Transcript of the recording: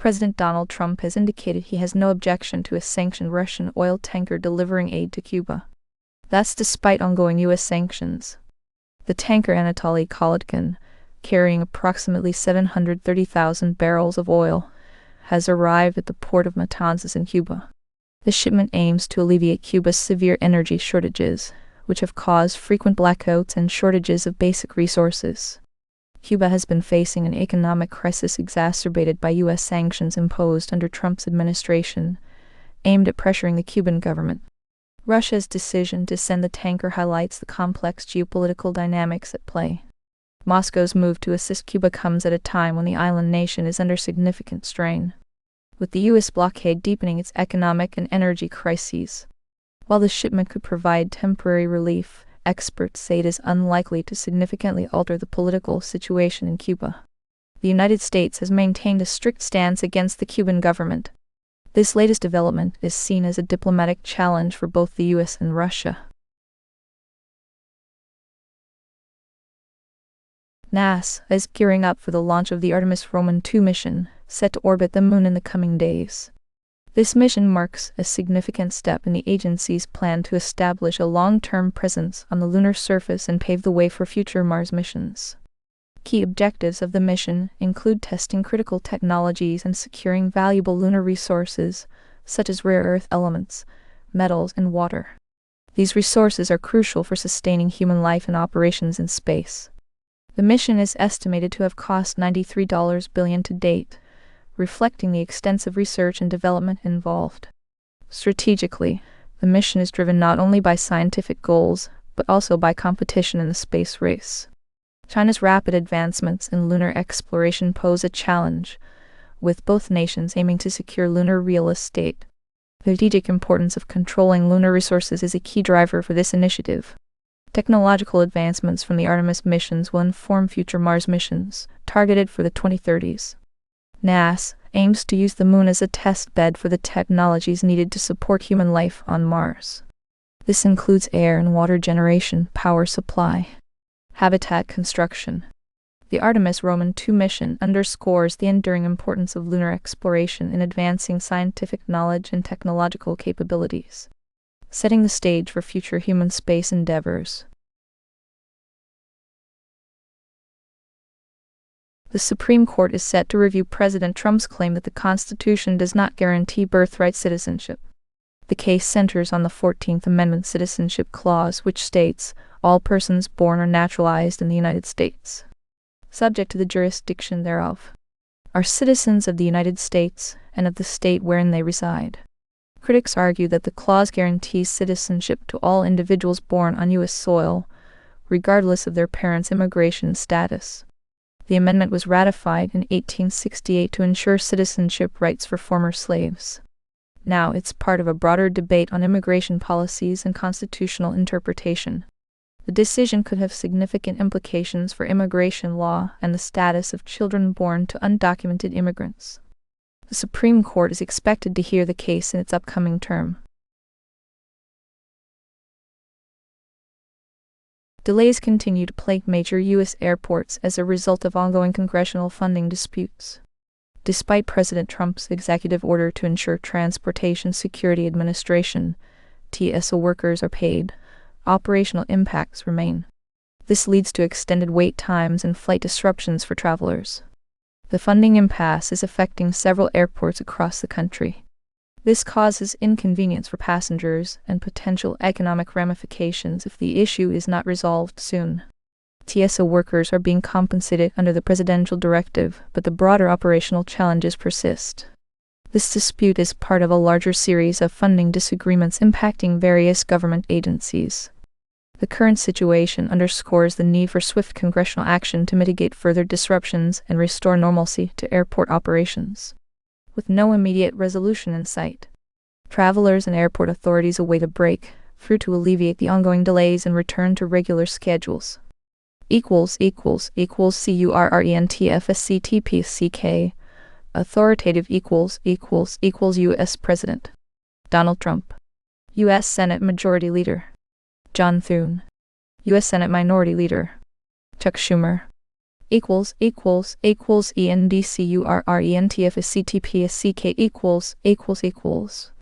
President Donald Trump has indicated he has no objection to a sanctioned Russian oil tanker delivering aid to Cuba. That's despite ongoing U.S. sanctions. The tanker Anatoly Kolotkhin, carrying approximately 730,000 barrels of oil, has arrived at the port of Matanzas in Cuba. The shipment aims to alleviate Cuba's severe energy shortages, which have caused frequent blackouts and shortages of basic resources. Cuba has been facing an economic crisis exacerbated by U.S. sanctions imposed under Trump's administration, aimed at pressuring the Cuban government. Russia's decision to send the tanker highlights the complex geopolitical dynamics at play. Moscow's move to assist Cuba comes at a time when the island nation is under significant strain, with the U.S. blockade deepening its economic and energy crises. While the shipment could provide temporary relief, experts say it is unlikely to significantly alter the political situation in Cuba. The United States has maintained a strict stance against the Cuban government. This latest development is seen as a diplomatic challenge for both the U.S. and Russia. NASA is gearing up for the launch of the Artemis Roman 2 mission, set to orbit the Moon in the coming days. This mission marks a significant step in the agency's plan to establish a long-term presence on the lunar surface and pave the way for future Mars missions. Key objectives of the mission include testing critical technologies and securing valuable lunar resources, such as rare earth elements, metals, and water. These resources are crucial for sustaining human life and operations in space. The mission is estimated to have cost $93 billion to date, reflecting the extensive research and development involved. Strategically, the mission is driven not only by scientific goals, but also by competition in the space race. China's rapid advancements in lunar exploration pose a challenge, with both nations aiming to secure lunar real estate. The strategic importance of controlling lunar resources is a key driver for this initiative. Technological advancements from the Artemis missions will inform future Mars missions, targeted for the 2030s. NASA aims to use the Moon as a test bed for the technologies needed to support human life on Mars. This includes air and water generation, power supply, habitat construction. The Artemis Roman 2 mission underscores the enduring importance of lunar exploration in advancing scientific knowledge and technological capabilities, setting the stage for future human space endeavors. The Supreme Court is set to review President Trump's claim that the Constitution does not guarantee birthright citizenship. The case centers on the 14th Amendment Citizenship Clause, which states, "All persons born or naturalized in the United States, subject to the jurisdiction thereof, are citizens of the United States and of the state wherein they reside." Critics argue that the clause guarantees citizenship to all individuals born on U.S. soil, regardless of their parents' immigration status. The amendment was ratified in 1868 to ensure citizenship rights for former slaves. Now it's part of a broader debate on immigration policies and constitutional interpretation. The decision could have significant implications for immigration law and the status of children born to undocumented immigrants. The Supreme Court is expected to hear the case in its upcoming term. Delays continue to plague major U.S. airports as a result of ongoing congressional funding disputes. Despite President Trump's executive order to ensure Transportation Security Administration (TSA) workers are paid, operational impacts remain. This leads to extended wait times and flight disruptions for travelers. The funding impasse is affecting several airports across the country. This causes inconvenience for passengers and potential economic ramifications if the issue is not resolved soon. TSA workers are being compensated under the presidential directive, but the broader operational challenges persist. This dispute is part of a larger series of funding disagreements impacting various government agencies. The current situation underscores the need for swift congressional action to mitigate further disruptions and restore normalcy to airport operations. With no immediate resolution in sight, travelers and airport authorities await a breakthrough to alleviate the ongoing delays and return to regular schedules. CURRENTFSCTPCK Authoritative U.S. President Donald Trump, U.S. Senate Majority Leader John Thune, U.S. Senate Minority Leader Chuck Schumer, ENDCURRENTFSCTPSCK